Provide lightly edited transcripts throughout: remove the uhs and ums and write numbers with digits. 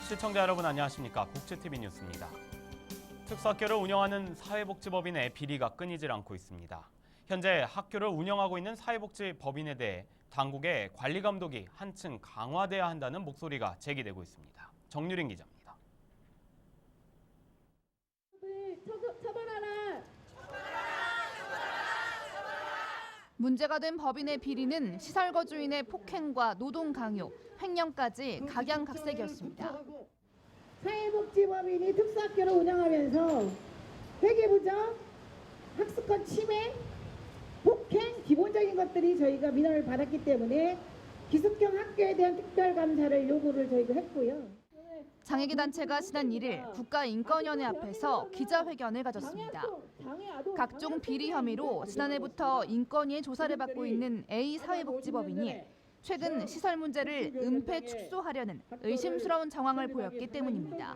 시청자 여러분 안녕하십니까. 국제TV 뉴스입니다. 특수학교를 운영하는 사회복지법인의 비리가 끊이질 않고 있습니다. 현재 학교를 운영하고 있는 사회복지법인에 대해 당국의 관리 감독이 한층 강화돼야 한다는 목소리가 제기되고 있습니다. 정유린 기자입니다. 문제가 된 법인의 비리는 시설 거주인의 폭행과 노동 강요, 횡령까지 각양각색이었습니다. 사회복지법인이 특수학교를 운영하면서 회계부정, 학습권 침해, 폭행 기본적인 것들이 저희가 민원을 받았기 때문에 기숙형 학교에 대한 특별감사를 요구를 저희가 했고요. 장애계 단체가 지난 1일 국가인권위원회 앞에서 기자회견을 가졌습니다. 각종 비리 혐의로 지난해부터 인권위의 조사를 받고 있는 A 사회복지법인이 최근 시설 문제를 은폐 축소하려는 의심스러운 정황을 보였기 때문입니다.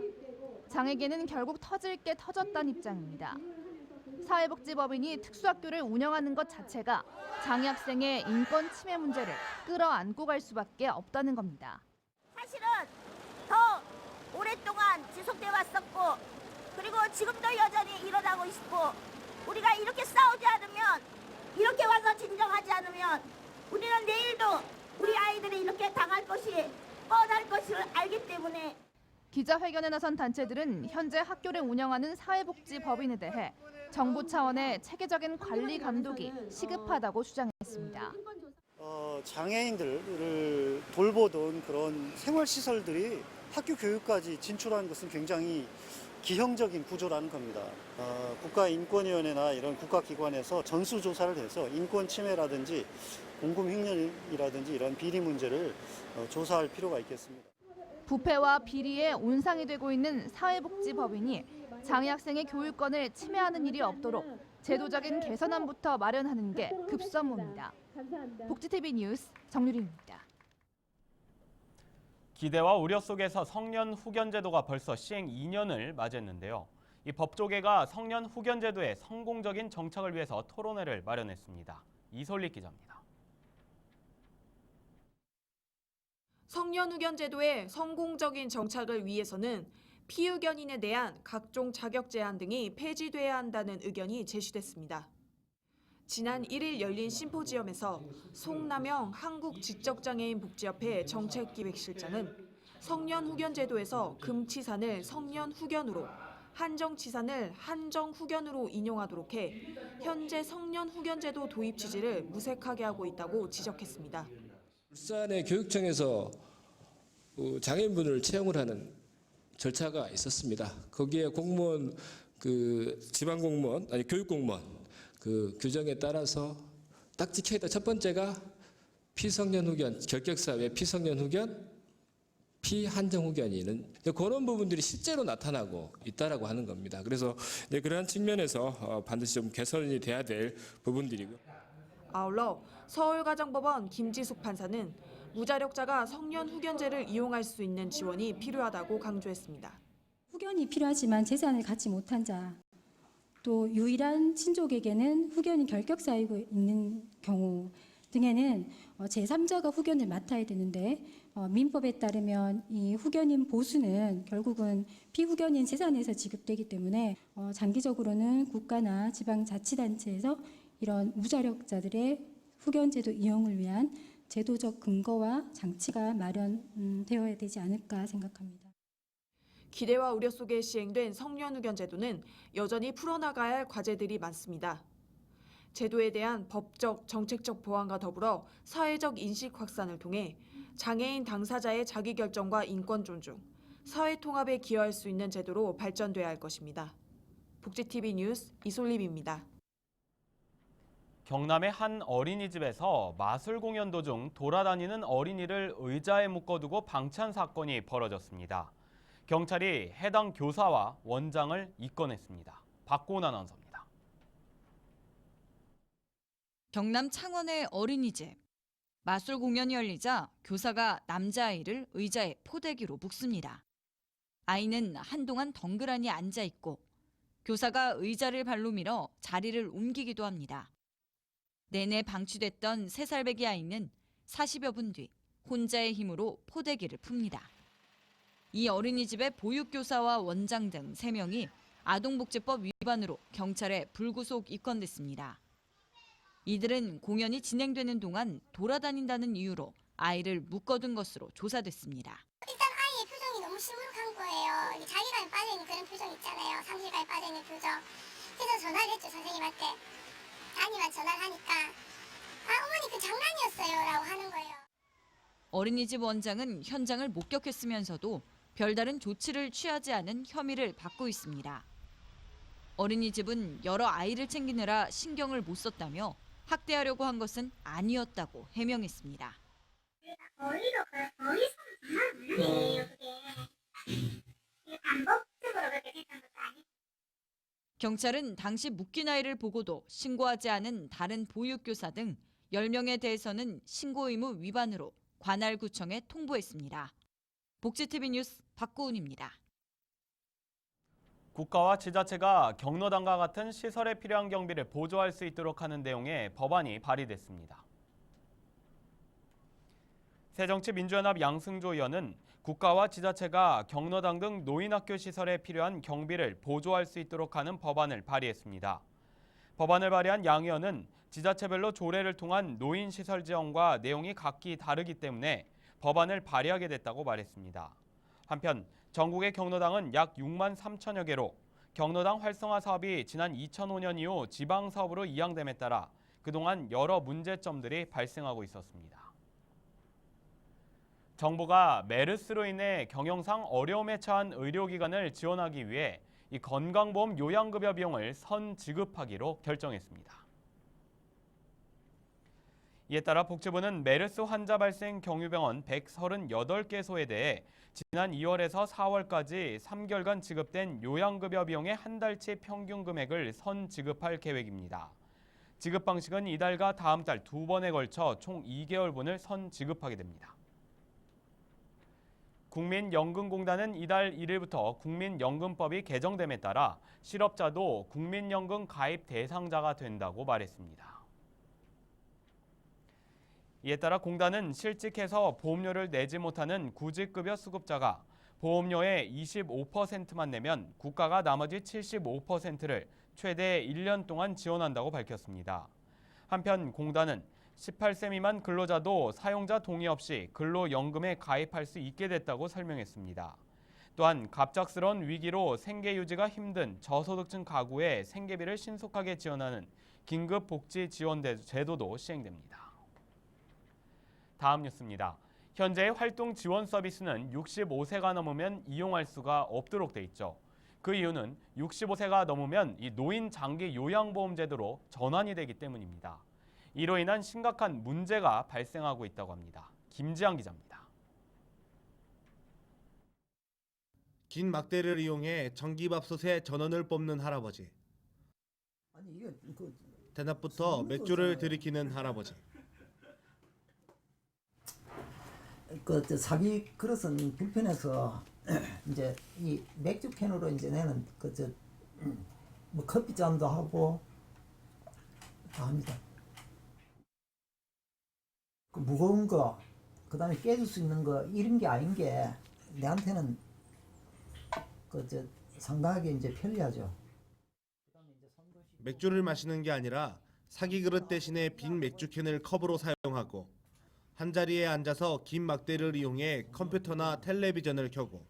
장애계는 결국 터질 게 터졌다는 입장입니다. 사회복지법인이 특수학교를 운영하는 것 자체가 장애 학생의 인권 침해 문제를 끌어안고 갈 수밖에 없다는 겁니다. 사실은 더 오랫동안 지속돼 왔었고 그리고 지금도 여전히 일어나고 있고 우리가 이렇게 싸우지 않으면 이렇게 와서 진정하지 않으면 우리는 내일도 우리 아이들이 이렇게 당할 것이 뻔할 것을 알기 때문에 기자회견에 나선 단체들은 현재 학교를 운영하는 사회복지법인에 대해 정부 차원의 체계적인 관리 감독이 시급하다고 주장했습니다. 장애인들을 돌보던 그런 생활시설들이 학교 교육까지 진출하는 것은 굉장히 기형적인 구조라는 겁니다. 국가인권위원회나 이런 국가기관에서 전수조사를 해서 인권 침해라든지 공금 횡령이라든지 이런 비리 문제를 조사할 필요가 있겠습니다. 부패와 비리의 온상이 되고 있는 사회복지법인이 장애 학생의 교육권을 침해하는 일이 없도록 제도적인 개선안부터 마련하는 게 급선무입니다. 복지TV 뉴스 정유린입니다. 기대와 우려 속에서 성년 후견 제도가 벌써 시행 2년을 맞이했는데요. 이 법조계가 성년 후견 제도의 성공적인 정착을 위해서 토론회를 마련했습니다. 이솔리 기자입니다. 성년 후견 제도의 성공적인 정착을 위해서는 피후견인에 대한 각종 자격 제한 등이 폐지돼야 한다는 의견이 제시됐습니다. 지난 1일 열린 심포지엄에서 송남영 한국지적장애인 복지협회 정책기획실장은 성년 후견 제도에서 금치산을 성년 후견으로, 한정치산을 한정 후견으로 인용하도록 해 현재 성년 후견 제도 도입 취지를 무색하게 하고 있다고 지적했습니다. 울산의 교육청에서 장애인분을 채용을 하는 절차가 있었습니다. 거기에 공무원 지방 공무원 교육 공무원 규정에 따라서 딱 지켜 있다. 첫 번째가 피성년 후견 결격사 외 피성년 후견, 피한정 후견이는 그런 부분들이 실제로 나타나고 있다라고 하는 겁니다. 그래서 그러한 측면에서 반드시 좀 개선이 돼야 될 부분들이고요. 아울러 서울가정법원 김지숙 판사는 무자력자가 성년 후견제를 이용할 수 있는 지원이 필요하다고 강조했습니다. 후견이 필요하지만 재산을 갖지 못한 자, 또 유일한 친족에게는 후견이 결격사유가 있는 경우 등에는 제3자가 후견을 맡아야 되는데 민법에 따르면 이 후견인 보수는 결국은 피후견인 재산에서 지급되기 때문에 장기적으로는 국가나 지방자치단체에서 이런 무자력자들의 후견제도 이용을 위한 제도적 근거와 장치가 마련되어야 되지 않을까 생각합니다. 기대와 우려 속에 시행된 성년 후견 제도는 여전히 풀어나가야 할 과제들이 많습니다. 제도에 대한 법적, 정책적 보완과 더불어 사회적 인식 확산을 통해 장애인 당사자의 자기결정과 인권 존중, 사회 통합에 기여할 수 있는 제도로 발전돼야 할 것입니다. 복지TV 뉴스 이솔림입니다. 경남의 한 어린이집에서 마술 공연 도중 돌아다니는 어린이를 의자에 묶어두고 방치한 사건이 벌어졌습니다. 경찰이 해당 교사와 원장을 입건했습니다. 박고은 아나운서입니다. 경남 창원의 어린이집. 마술 공연이 열리자 교사가 남자아이를 의자에 포대기로 묶습니다. 아이는 한동안 덩그러니 앉아 있고 교사가 의자를 발로 밀어 자리를 옮기기도 합니다. 내내 방치됐던 3살배기 아이는 40여 분 뒤 혼자의 힘으로 포대기를 풉니다. 이 어린이집의 보육교사와 원장 등 3명이 아동복지법 위반으로 경찰에 불구속 입건됐습니다. 이들은 공연이 진행되는 동안 돌아다닌다는 이유로 아이를 묶어둔 것으로 조사됐습니다. 일단 아이의 표정이 너무 시무룩한 거예요. 자기감에 빠져있는 그런 표정 있잖아요. 상실감에 빠져있는 표정. 그래서 전화를 했죠, 선생님한테. 아니만 전화를 하니까 어머니 그 장난이었어요 라고 하는 거예요. 어린이집 원장은 현장을 목격했으면서도 별다른 조치를 취하지 않은 혐의를 받고 있습니다. 어린이집은 여러 아이를 챙기느라 신경을 못 썼다며 학대하려고 한 것은 아니었다고 해명했습니다. 어이로 어이서 장난 아니에요 그게. 반복적으로 그렇게 됐던 것도 아니고. 경찰은 당시 묶인 아이를 보고도 신고하지 않은 다른 보육교사 등 10명에 대해서는 신고 의무 위반으로 관할구청에 통보했습니다. 복지TV 뉴스 박고은입니다. 국가와 지자체가 경로당과 같은 시설에 필요한 경비를 보조할 수 있도록 하는 내용의 법안이 발의됐습니다. 새정치민주연합 양승조 의원은 국가와 지자체가 경로당 등 노인학교 시설에 필요한 경비를 보조할 수 있도록 하는 법안을 발의했습니다. 법안을 발의한 양 의원은 지자체별로 조례를 통한 노인시설 지원과 내용이 각기 다르기 때문에 법안을 발의하게 됐다고 말했습니다. 한편 전국의 경로당은 약 6만 3천여 개로 경로당 활성화 사업이 지난 2005년 이후 지방사업으로 이양됨에 따라 그동안 여러 문제점들이 발생하고 있었습니다. 정부가 메르스로 인해 경영상 어려움에 처한 의료기관을 지원하기 위해 이 건강보험 요양급여 비용을 선지급하기로 결정했습니다. 이에 따라 복지부는 메르스 환자 발생 경유병원 138개소에 대해 지난 2월에서 4월까지 3개월간 지급된 요양급여 비용의 한 달치 평균 금액을 선지급할 계획입니다. 지급 방식은 이달과 다음 달 2번에 걸쳐 총 2개월분을 선지급하게 됩니다. 국민연금공단은 이달 1일부터 국민연금법이 개정됨에 따라 실업자도 국민연금 가입 대상자가 된다고 말했습니다. 이에 따라 공단은 실직해서 보험료를 내지 못하는 구직급여 수급자가 보험료의 25%만 내면 국가가 나머지 75%를 최대 1년 동안 지원한다고 밝혔습니다. 한편 공단은 18세 미만 근로자도 사용자 동의 없이 근로연금에 가입할 수 있게 됐다고 설명했습니다. 또한 갑작스러운 위기로 생계 유지가 힘든 저소득층 가구의 생계비를 신속하게 지원하는 긴급복지지원 제도도 시행됩니다. 다음 뉴스입니다. 현재 활동 지원 서비스는 65세가 넘으면 이용할 수가 없도록 돼 있죠. 그 이유는 65세가 넘으면 이 노인 장기 요양보험 제도로 전환이 되기 때문입니다. 이로 인한 심각한 문제가 발생하고 있다고 합니다. 김지한 기자입니다. 긴 막대를 이용해 전기밥솥에 전원을 뽑는 할아버지. 대낮부터 맥주를 들이키는 할아버지. 사기 그릇은 불편해서 이제 이 맥주 캔으로 이제 내는 뭐 커피잔도 하고 다 합니다. 그 무거운 거, 그다음에 깨질 수 있는 거 이런 게 아닌 게 내한테는 상당하게 이제 편리하죠. 맥주를 마시는 게 아니라 사기 그릇 대신에 빈 맥주 캔을 컵으로 사용하고 한자리에 앉아서 긴 막대를 이용해 컴퓨터나 텔레비전을 켜고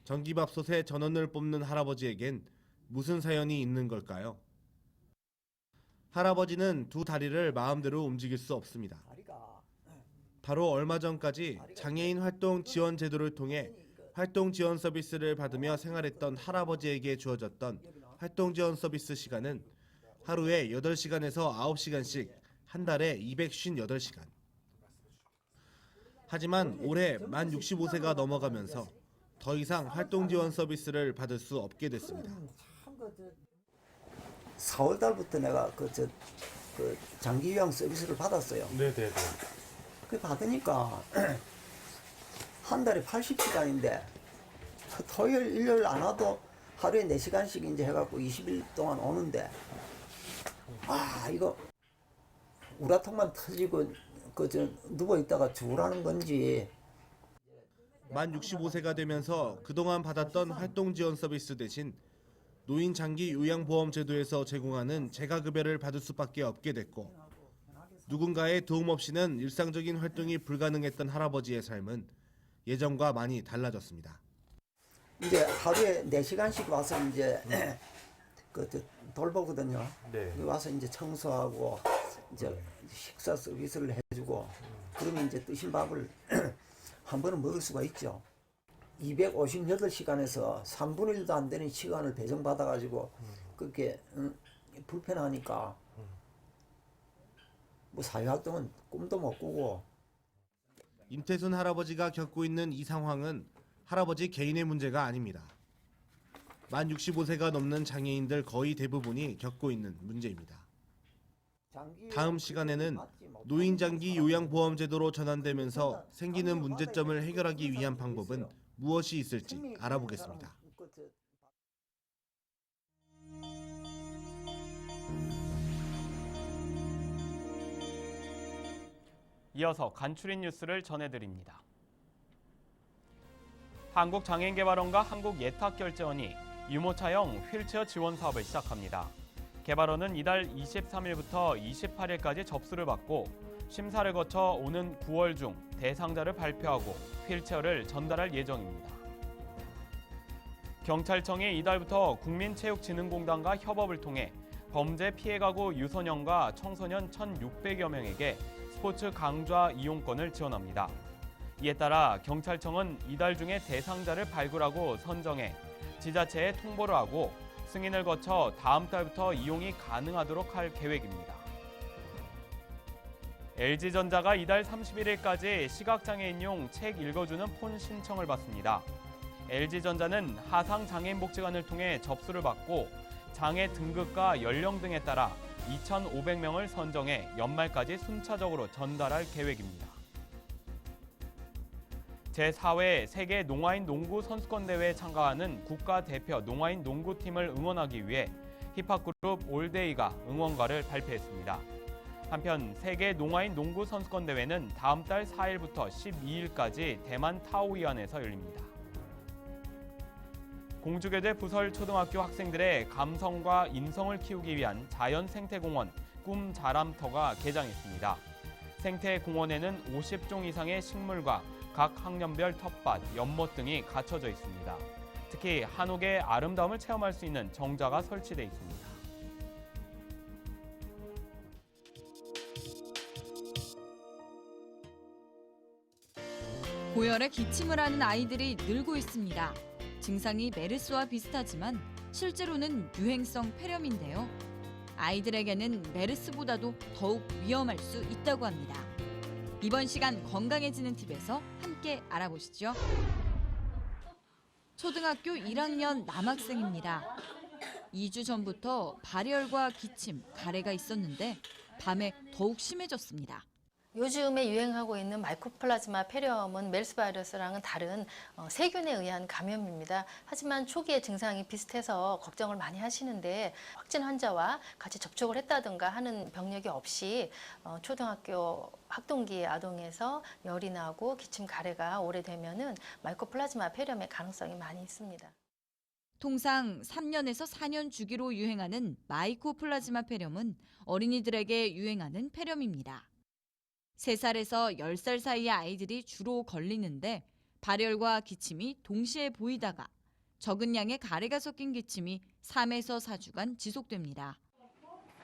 전기밥솥에 전원을 뽑는 할아버지에겐 무슨 사연이 있는 걸까요? 할아버지는 두 다리를 마음대로 움직일 수 없습니다. 바로 얼마 전까지 장애인 활동 지원 제도를 통해 활동 지원 서비스를 받으며 생활했던 할아버지에게 주어졌던 활동 지원 서비스 시간은 하루에 8시간에서 9시간씩 한 달에 258시간. 하지만 올해 만 65세가 넘어가면서 더 이상 활동 지원 서비스를 받을 수 없게 됐습니다. 4월 달부터 내가 장기 요양 서비스를 받았어요. 네네네. 그 받으니까 한 달에 80시간인데 토요일, 일요일 안 와도 하루에 4시간씩 이제 해갖고 20일 동안 오는데 이거 우라통만 터지고 누워 있다가 죽으라는 건지 만 65세가 되면서 그동안 받았던 활동 지원 서비스 대신 노인 장기 요양보험 제도에서 제공하는 재가급여를 받을 수밖에 없게 됐고 누군가의 도움 없이는 일상적인 활동이 불가능했던 할아버지의 삶은 예전과 많이 달라졌습니다. 이제 하루에 4시간씩 와서 이제 돌보거든요. 네. 와서 이제 청소하고 이제 식사 서비스를 해주고 그러면 이제 뜨신 밥을 한 번은 먹을 수가 있죠. 258시간에서 3분의 1도 안 되는 시간을 배정받아가지고 그렇게 불편하니까 뭐 사회활동은 꿈도 못 꾸고. 임태순 할아버지가 겪고 있는 이 상황은 할아버지 개인의 문제가 아닙니다. 만 65세가 넘는 장애인들 거의 대부분이 겪고 있는 문제입니다. 다음 시간에는 노인장기 요양보험제도로 전환되면서 생기는 문제점을 해결하기 위한 방법은 무엇이 있을지 알아보겠습니다. 이어서 간추린 뉴스를 전해드립니다. 한국장애인개발원과 한국예탁결제원이 유모차형 휠체어 지원 사업을 시작합니다. 개발원은 이달 23일부터 28일까지 접수를 받고 심사를 거쳐 오는 9월 중 대상자를 발표하고 휠체어를 전달할 예정입니다. 경찰청이 이달부터 국민체육진흥공단과 협업을 통해 범죄 피해가구 유소년과 청소년 1,600여 명에게 스포츠 강좌 이용권을 지원합니다. 이에 따라 경찰청은 이달 중에 대상자를 발굴하고 선정해 지자체에 통보를 하고 승인을 거쳐 다음 달부터 이용이 가능하도록 할 계획입니다. LG전자가 이달 31일까지 시각장애인용 책 읽어주는 폰 신청을 받습니다. LG전자는 하상장애인복지관을 통해 접수를 받고 장애 등급과 연령 등에 따라 2,500명을 선정해 연말까지 순차적으로 전달할 계획입니다. 제4회 세계 농아인 농구 선수권 대회에 참가하는 국가대표 농아인 농구팀을 응원하기 위해 힙합그룹 올데이가 응원가를 발표했습니다. 한편 세계 농아인 농구 선수권 대회는 다음 달 4일부터 12일까지 대만 타오이안에서 열립니다. 공주교대 부설 초등학교 학생들의 감성과 인성을 키우기 위한 자연생태공원 꿈자람터가 개장했습니다. 생태공원에는 50종 이상의 식물과 각 학년별 텃밭, 연못 등이 갖춰져 있습니다. 특히 한옥의 아름다움을 체험할 수 있는 정자가 설치돼 있습니다. 고열에 기침을 하는 아이들이 늘고 있습니다. 증상이 메르스와 비슷하지만 실제로는 유행성 폐렴인데요. 아이들에게는 메르스보다도 더욱 위험할 수 있다고 합니다. 이번 시간 건강해지는 팁에서 함께 알아보시죠. 초등학교 1학년 남학생입니다. 2주 전부터 발열과 기침, 가래가 있었는데 밤에 더욱 심해졌습니다. 요즘에 유행하고 있는 마이코플라즈마 폐렴은 메르스 바이러스랑은 다른 세균에 의한 감염입니다. 하지만 초기에 증상이 비슷해서 걱정을 많이 하시는데 확진 환자와 같이 접촉을 했다든가 하는 병력이 없이 초등학교 학동기 아동에서 열이 나고 기침 가래가 오래되면은 마이코플라즈마 폐렴의 가능성이 많이 있습니다. 통상 3년에서 4년 주기로 유행하는 마이코플라즈마 폐렴은 어린이들에게 유행하는 폐렴입니다. 3살에서 10살 사이의 아이들이 주로 걸리는데 발열과 기침이 동시에 보이다가 적은 양의 가래가 섞인 기침이 3에서 4주간 지속됩니다.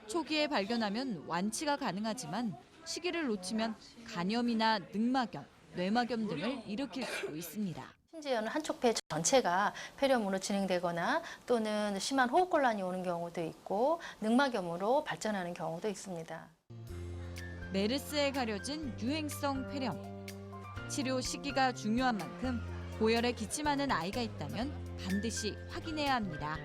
초기에 발견하면 완치가 가능하지만 시기를 놓치면 간염이나 늑막염, 뇌막염 등을 일으킬 수도 있습니다. 심지어는 한쪽 폐 전체가 폐렴으로 진행되거나 또는 심한 호흡곤란이 오는 경우도 있고 늑막염으로 발전하는 경우도 있습니다. 메르스에 가려진 유행성 폐렴. 치료 시기가 중요한 만큼 고열에 기침하는 아이가 있다면 반드시 확인해야 합니다.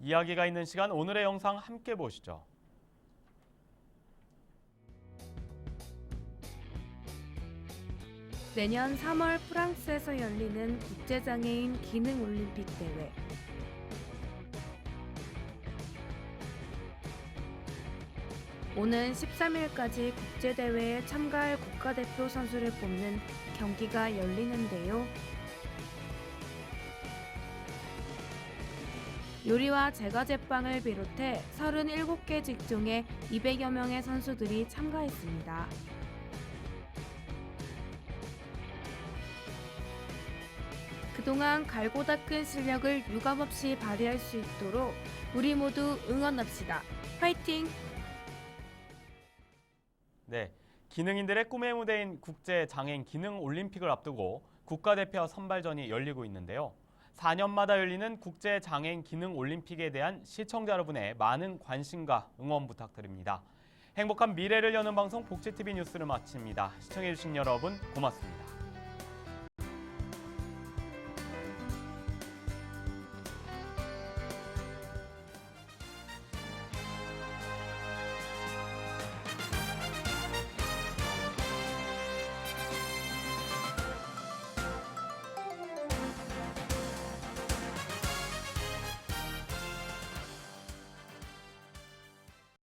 이야기가 있는 시간 오늘의 영상 함께 보시죠. 내년 3월 프랑스에서 열리는 국제장애인 기능올림픽 대회. 오는 13일까지 국제대회에 참가할 국가대표 선수를 뽑는 경기가 열리는데요. 요리와 제과제빵을 비롯해 37개 직종에 200여 명의 선수들이 참가했습니다. 그동안 갈고 닦은 실력을 유감없이 발휘할 수 있도록 우리 모두 응원합시다. 화이팅! 네, 기능인들의 꿈의 무대인 국제장애인 기능올림픽을 앞두고 국가대표 선발전이 열리고 있는데요. 4년마다 열리는 국제장애인 기능올림픽에 대한 시청자 여러분의 많은 관심과 응원 부탁드립니다. 행복한 미래를 여는 방송 복지TV 뉴스를 마칩니다. 시청해주신 여러분 고맙습니다.